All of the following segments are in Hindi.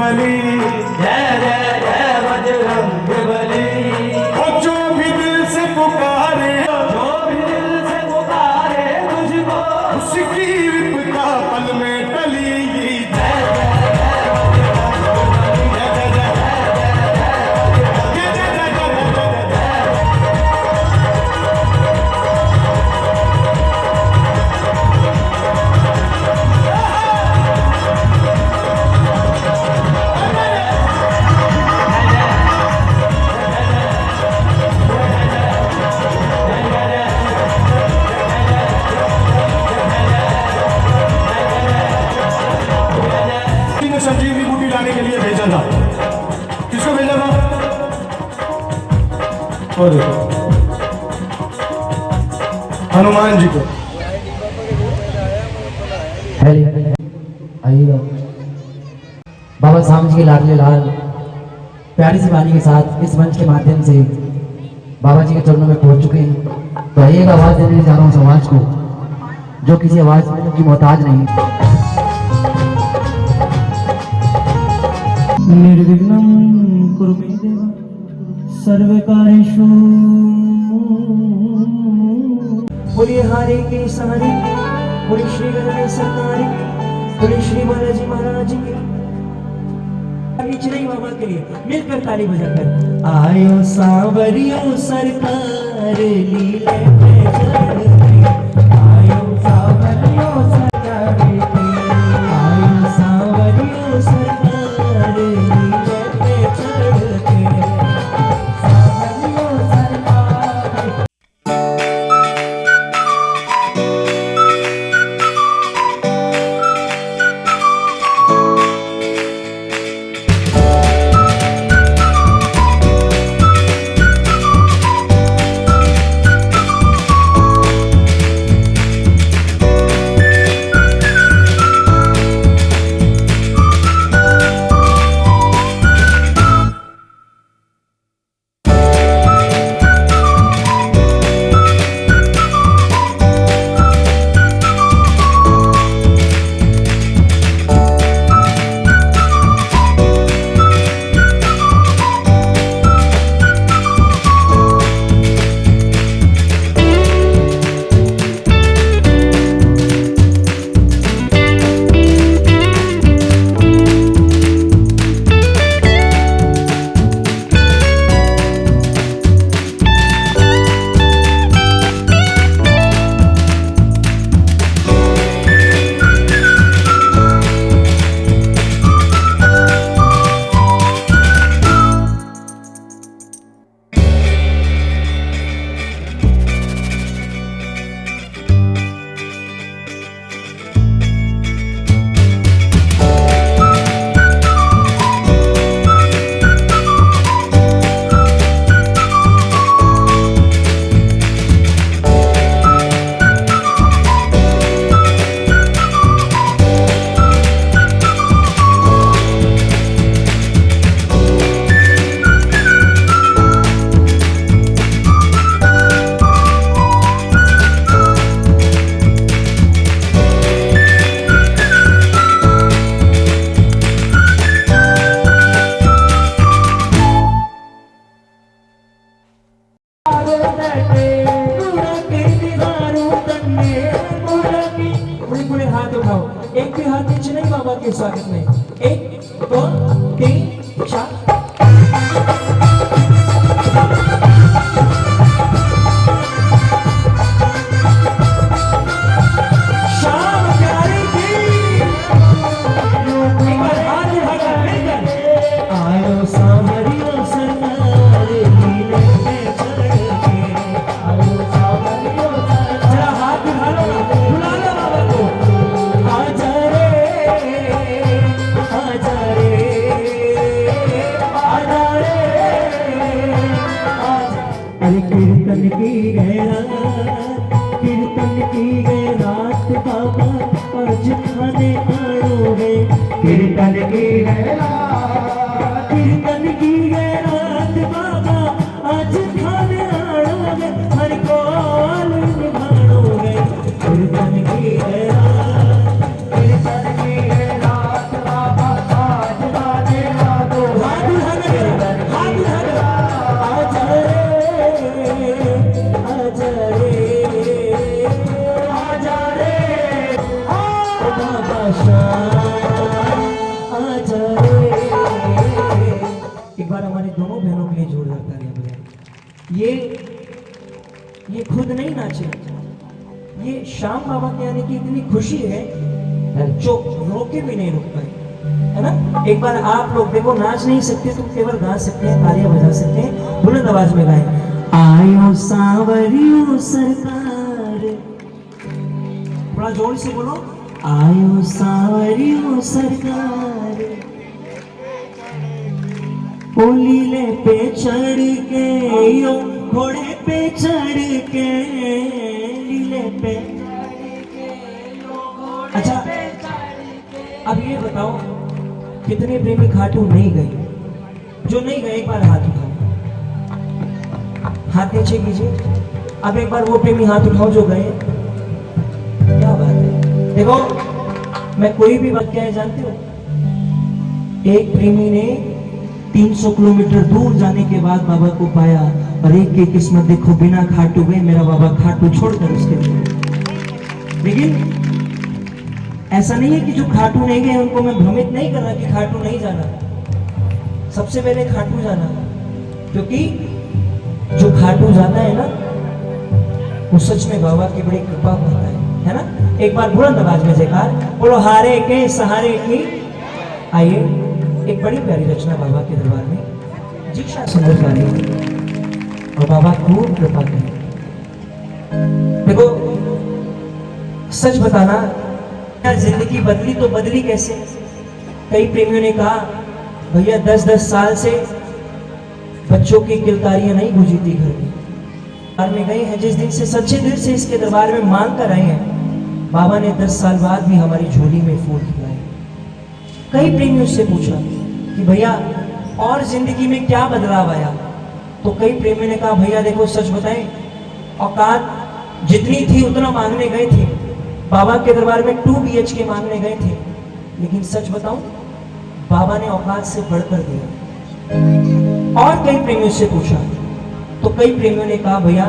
बली, जय जय जय बजरंग बली। जो भी दिल से पुकारे, जो भी दिल से पुकारे तुझको, उसकी विपदा पल में टली। जय जय जय बजरंग बली, जय जय जय जय जय जय। संजीवनी बूटी लाने के लिए भेजा था। किसको भेजा था? और हनुमान जी को। आइएगा बाबा साहब जी के लाडले लाल प्यारी सी वाणी के साथ इस मंच के माध्यम से बाबा जी के चरणों में पहुंच चुके हैं। तो आइएगा आवाज देने जा रहा हूँ समाज को, जो किसी आवाज की मोहताज नहीं। निर्विघ्नं कुरु मे देव सर्वकार्येषु। बोलिए हारे के सहारे, बोलिए श्री गणेश सरकार, बोलिए श्री बालाजी महाराज की। चिड़ई बाबा के लिए मिलकर ताली बजाकर आयो सांवरियो सरकार लीले में चढ़ गई। आयो सांवरियो सरकार, आयो सांवरियो सरकार लीले में चढ़ गई। सांवरियो सरकार। एक भी हाथ नीचे नहीं बाबा के स्वागत में। 1 2 3 4। कीर्तन की गए रात बाबा आज खाने आड़ो है। कीर्तन की गए रात बाबा आज खाने आड़ो है। हर कौन निभाड़ो है। कीर्तन की गए रात बाबा आज खाने हमारी दोनों बहनों के लिए जोरदार तालियां बजाएं। ये खुद नहीं नाचे, ये श्याम बाबा के आने की इतनी खुशी है जो रोके भी नहीं रुक पाए, है ना। एक बार आप लोग देखो, नाच नहीं सकते तो केवल गा सकते हैं, तालियां बजा सकते हैं, बुलंद आवाज में गाएं। आयो सांवरियो सरकार, थोड़ा जोर से बोलो, आयो सांवरियो सरकार, ओ लीले पे चढ़ के, यो घोड़े पे चढ़ के, लीले पे। अच्छा, अब ये बताओ कितने प्रेमी खाटू नहीं गए? जो नहीं गए एक बार हाथ उठाओ, हाथ नीचे कीजिए। अब एक बार वो प्रेमी हाथ उठाओ जो गए। क्या बात है, देखो मैं कोई भी बात क्या है जानते हो, एक प्रेमी ने 300 किलोमीटर दूर जाने के बाद बाबा को पाया, और एक की किस्मत देखो बिना खाटू गए, मेरा बाबा खाटू छोड़कर उसके लिए। लेकिन ऐसा नहीं है कि जो खाटू नहीं गए उनको मैं भ्रमित नहीं कर रहा कि खाटू नहीं जाना, सबसे पहले खाटू जाना, क्योंकि जो खाटू जाता है ना वो सच में बाबा की बड़ी कृपा पाता है ना। एक बार बुलंद आवाज में जयकार बोलो, हारे के सहारे की। आइए एक बड़ी प्यारी रचना बाबा के दरबार में, दीक्षा सुंदर प्यारी, और बाबा खूब कृपा करें। देखो सच बताना, जिंदगी बदली तो बदली कैसे। कई प्रेमियों ने कहा भैया 10-10 साल से बच्चों की किलकारियां नहीं गुंजी थी घर में, में गए हैं, जिस दिन से सच्चे दिल से इसके दरबार में मांग कर आए हैं, बाबा ने 10 साल बाद भी हमारी झोली में फूल खिलाए। कई प्रेमियों से पूछा कि भैया और जिंदगी में क्या बदलाव आया, तो कई प्रेमियों ने कहा भैया देखो सच बताएं, औकात जितनी थी उतना मांगने गए थे, बाबा के दरबार में 2 BHK मांगने गए थे, लेकिन सच बताऊं बाबा ने औकात से बढ़कर दिया। और कई प्रेमियों से पूछा तो कई प्रेमियों ने कहा भैया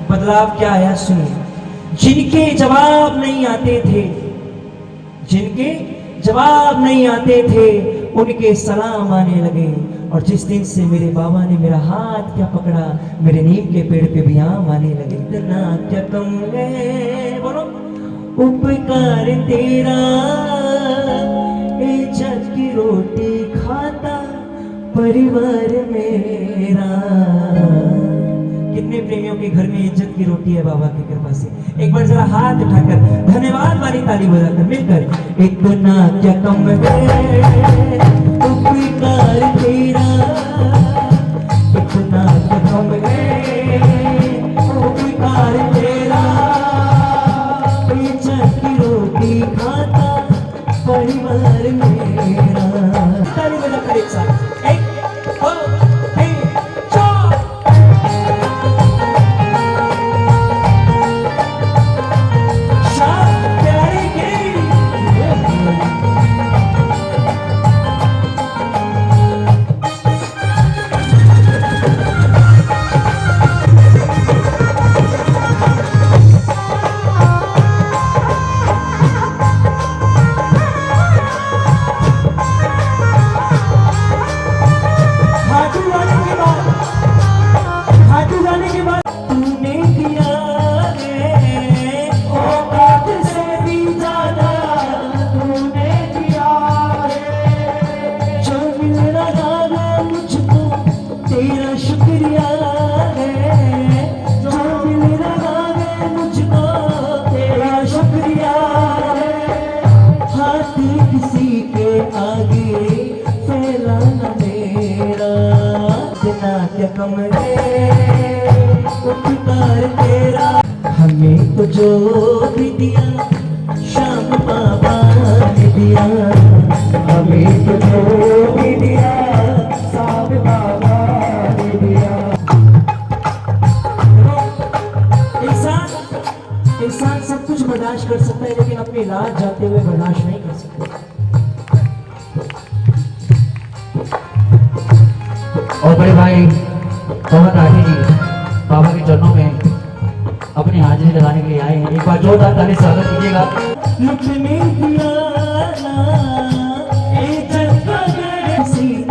बदलाव क्या आया सुनिए। जिनके जवाब नहीं आते थे, जिनके जवाब नहीं आते थे उनके सलाम आने लगे, और जिस दिन से मेरे बाबा ने मेरा हाथ क्या पकड़ा, मेरे नीम के पेड़ पे भी आम आने लगे। इतना क्या कम है बोलो उपकार तेरा, इज्जत की रोटी खाता परिवार मेरा। कितने प्रेमियों के घर में इज्जत की रोटी है बाबा की कृपा से। एक बार जरा हाथ उठाकर धन्यवाद वाली ताली बजाकर मिलकर, इतना क्या कम है उपकार तेरा, इतना क्या कम है उपकार तेरा, इज्जत की रोटी खाता परिवार मेरा। ताली बजाकर एक साथ, 1 2 3 4। शाम प्यारी की हमें तो जो भी दिया श्याम बाबा ने दिया, हमें तो जो भी दिया श्याम बाबा ने दिया। इंसान सब कुछ बर्दाश्त कर सकता है, लेकिन अपनी रात जाते हुए बर्दाश्त नहीं कर सकता। और बड़े भाई पवन राठी जी बाबा के चरणों में अपनी हाजिरी लगाने के लिए आए हैं। एक बार जोरदार ताली से स्वागत कीजिएगा।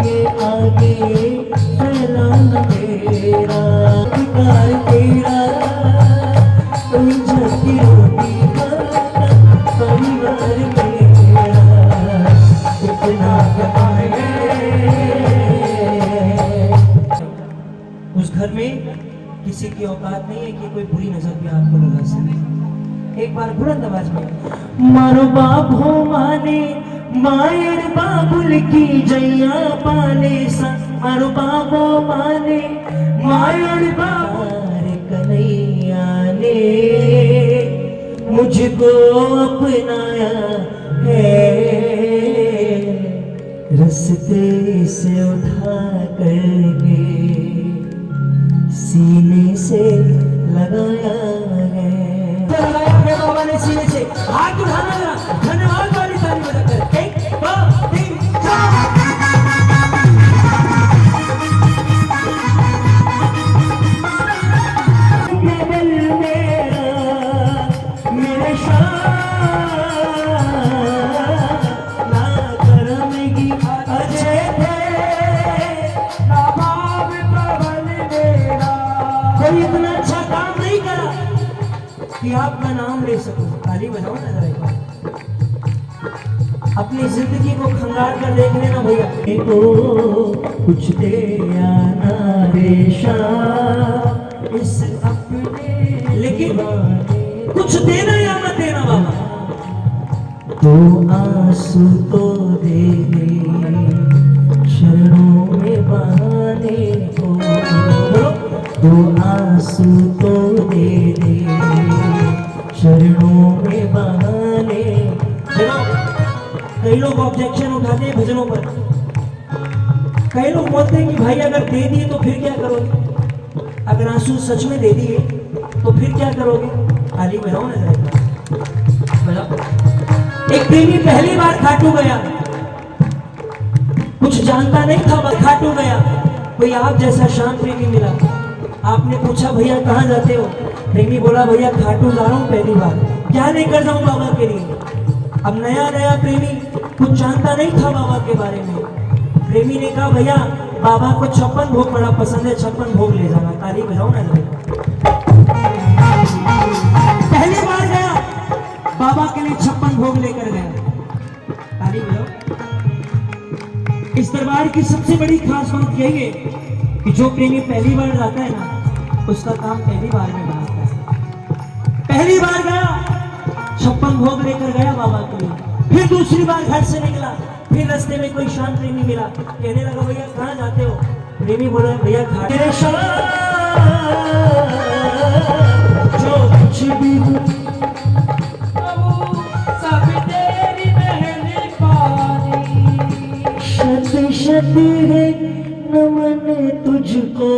के आगे किसी की औकात नहीं है कि कोई बुरी नजर भी आपको लगा सके। एक बार बुलंद आवाज में मारो बाबो माने मायर बाबुल की जैया पाले सा, मारो बाबो माने मायर बाबुल कन्हैया ने मुझको अपनाया है, रस्ते से उठा करके सीने से लगाया है। लगाया है बाबा ने सीने से, हाथ उठाना जरा, धन्यवाद वाली ताली बजाकर। 1 2 3 4 मेरे ना करम की अजय थे ना भाव पवन मेरा, कोई इतना अच्छा काम नहीं करा कि आपका नाम ले सको। ताली बजाओ ना जरा एक बार। अपनी जिंदगी को खंगार कर देख लेना भैया। तो कुछ दे आना रेशा इस अपने, लेकिन कुछ देना या मत देना बाबा, तो आंसू तो दे दे शरणों में बहाने को, तो आंसू तो दे दे शरणों में बहाने। कई लोग ऑब्जेक्शन उठाते हैं भजनों पर, कई लोग बोलते हैं कि भाई अगर दे दिए तो फिर क्या करोगे, अगर आंसू सच में दे दिए तो फिर क्या करोगे। ताली बजाओ ना जरा, बजाओ। एक प्रेमी पहली बार खाटू गया, कुछ जानता नहीं था, खाटू गया। कोई आप जैसा शांत प्रेमी मिला, आपने पूछा भैया कहाँ जाते हो, प्रेमी बोला भैया खाटू जा रहा हूँ पहली बार, क्या लेकर जाऊं बाबा के लिए। अब नया नया प्रेमी कुछ जानता नहीं था बाबा के बारे में, प्रेमी ने कहा भैया बाबा को 56 भोग बड़ा पसंद है, 56 भोग ले जाना। ताली बजाओ ना जरा। पहली बार गया बाबा के लिए 56 भोग लेकर गया। ताली बजाओ। इस दरबार की सबसे बड़ी खास बात यही है कि जो प्रेमी पहली बार जाता है ना, उसका काम पहली बार में बनाता है। पहली बार गया 56 भोग लेकर गया बाबा के लिए, फिर दूसरी बार घर से निकला, फिर रास्ते में कोई शांत प्रेमी मिला, कहने लगा भैया कहाँ जाते हो, प्रेमी बोला भैया घाट जो कुछ भी सब तेरी मेहरबानी, शत शत है नमन तुझको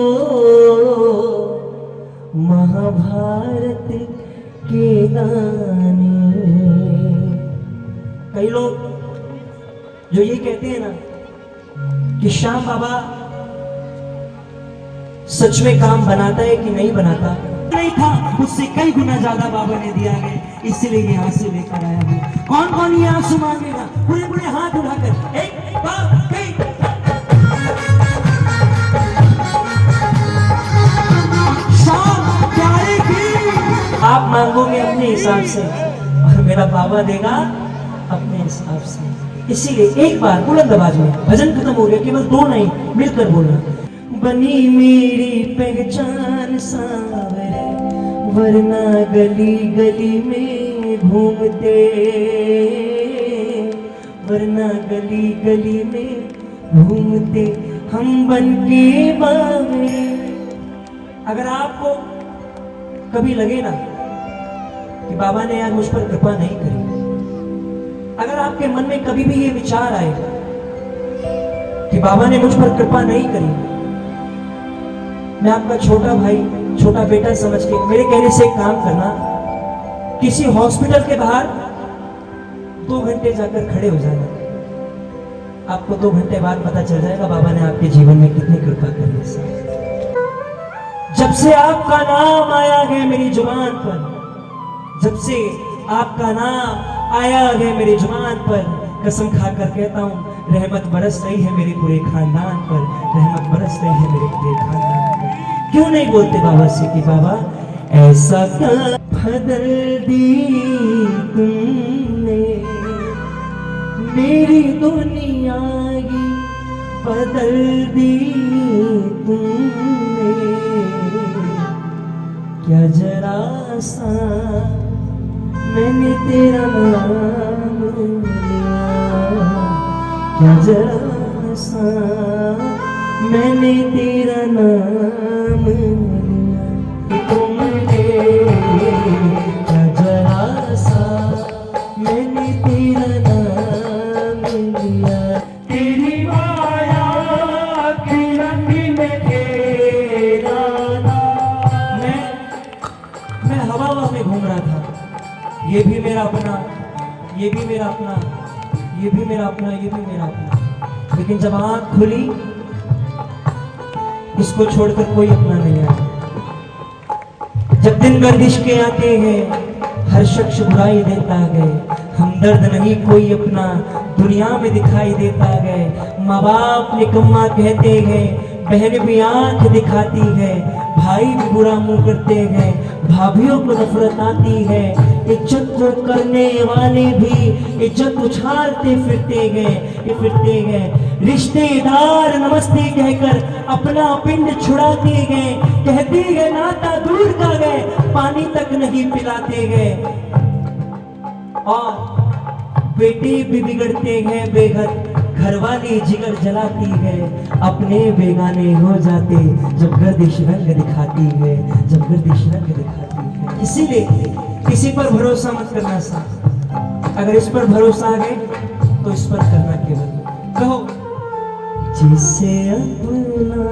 महाभारत के दानी। कई लोग जो ये कहते हैं ना कि श्याम बाबा सच में काम बनाता है कि नहीं बनाता, नहीं था, उससे कई गुना ज्यादा बाबा ने दिया है, इसलिए ये आंसू लेकर आया हूं। कौन कौन ये आंसू मांगेगा, पूरे पूरे हाथ उठाकर 1 2 3। शाम प्यारे की आप मांगोगे अपने हिसाब से और मेरा बाबा देगा अपने हिसाब से। इसीलिए एक बार बुलंद आवाज में, भजन खत्म हो गया, केवल 2 नहीं मिलकर बोलना। बनी मेरी पहचान सांवरे, वरना गली गली में घूमते, वरना गली गली में घूमते हम बन के बावरे। अगर आपको कभी लगे ना कि बाबा ने यार मुझ पर कृपा नहीं करी, अगर आपके मन में कभी भी ये विचार आए कि बाबा ने मुझ पर कृपा नहीं करी, मैं आपका छोटा भाई छोटा बेटा समझ के मेरे कहने से एक काम करना, किसी हॉस्पिटल के बाहर 2 घंटे जाकर खड़े हो जाना। आपको 2 घंटे बाद पता चल जाएगा बाबा ने आपके जीवन में कितनी कृपा करी है। जब से आपका नाम आया है मेरी जुबान पर, जब से आपका नाम आया है मेरी जुबान पर, कसम खाकर कहता हूँ रहमत बरस रही है मेरे पूरे खानदान पर, रहमत बरस रही है मेरे पूरे खानदान पर। क्यों नहीं बोलते बाबा से कि बाबा ऐसा क्या बदल दी तुमने मेरी दुनिया की, बदल दी तुमने क्या जरा सा मैंने तेरा नाम लिया, क्या जरा सा मैंने तेरा नाम लिया, तुमने क्या जरा सा मैंने तेरा नाम लिया, तेरी माया की रंग में तेरा नाम। मैं हवा में घूम रहा था, ये भी मेरा अपना, ये भी मेरा अपना, ये भी मेरा अपना, ये भी मेरा अपना, लेकिन जब आँख खुली इसको छोड़कर कोई अपना नहीं आया। जब दिन गर्दिश के आते हैं हर शख्स बुराई देता है, हमदर्द नहीं कोई अपना दुनिया में दिखाई देता है। माँ बाप निकम्मा कहते हैं, बहन भी आंख दिखाती है, भाई भी बुरा मुंह करते हैं, भाभीियों को नफरत आती है, इज्जत को करने वाले भी इज्जत उछालते फिरते गए, रिश्तेदार नमस्ते कहकर अपना पिंड छुड़ाते गए, कहते गए नाता दूर का गए, पानी तक नहीं पिलाते गए, और बेटे भी बिगड़ते हैं बेहद, घरवाली जिगर जलाती है, अपने बेगाने हो जाते जब गर्दिश रंग दिखाती है, जब गर्दिश रंग दिखाती है। इसीलिए किसी पर भरोसा मत करना साहब, अगर इस पर भरोसा आ गए तो इस पर करना केवल कहो, जिसे अपना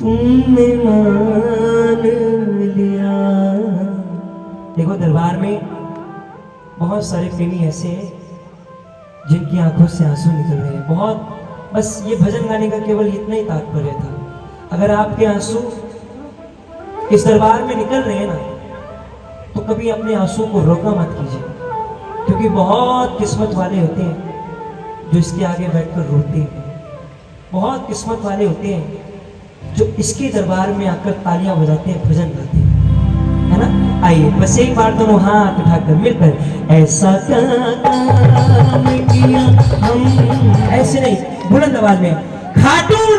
तुमने मान लिया। देखो दरबार में बहुत सारे प्रेमी ऐसे हैं जिनकी आंखों से आंसू निकल रहे हैं, बहुत, बस ये भजन गाने का केवल इतना ही तात्पर्य था। अगर आपके आंसू इस दरबार में निकल रहे हैं ना, तो कभी अपने आंसू को रोका मत कीजिए, क्योंकि बहुत किस्मत वाले होते हैं जो इसके आगे बैठकर रोते हैं, बहुत किस्मत वाले होते हैं जो इसके दरबार में आकर तालियां बजाते हैं, भजन गाते हैं, है ना। आइए बस एक बार दोनों हाथ उठाकर मिलकर, ऐसा क्या काम किया हम, ऐसे नहीं बुलंद आवाज में, खाटू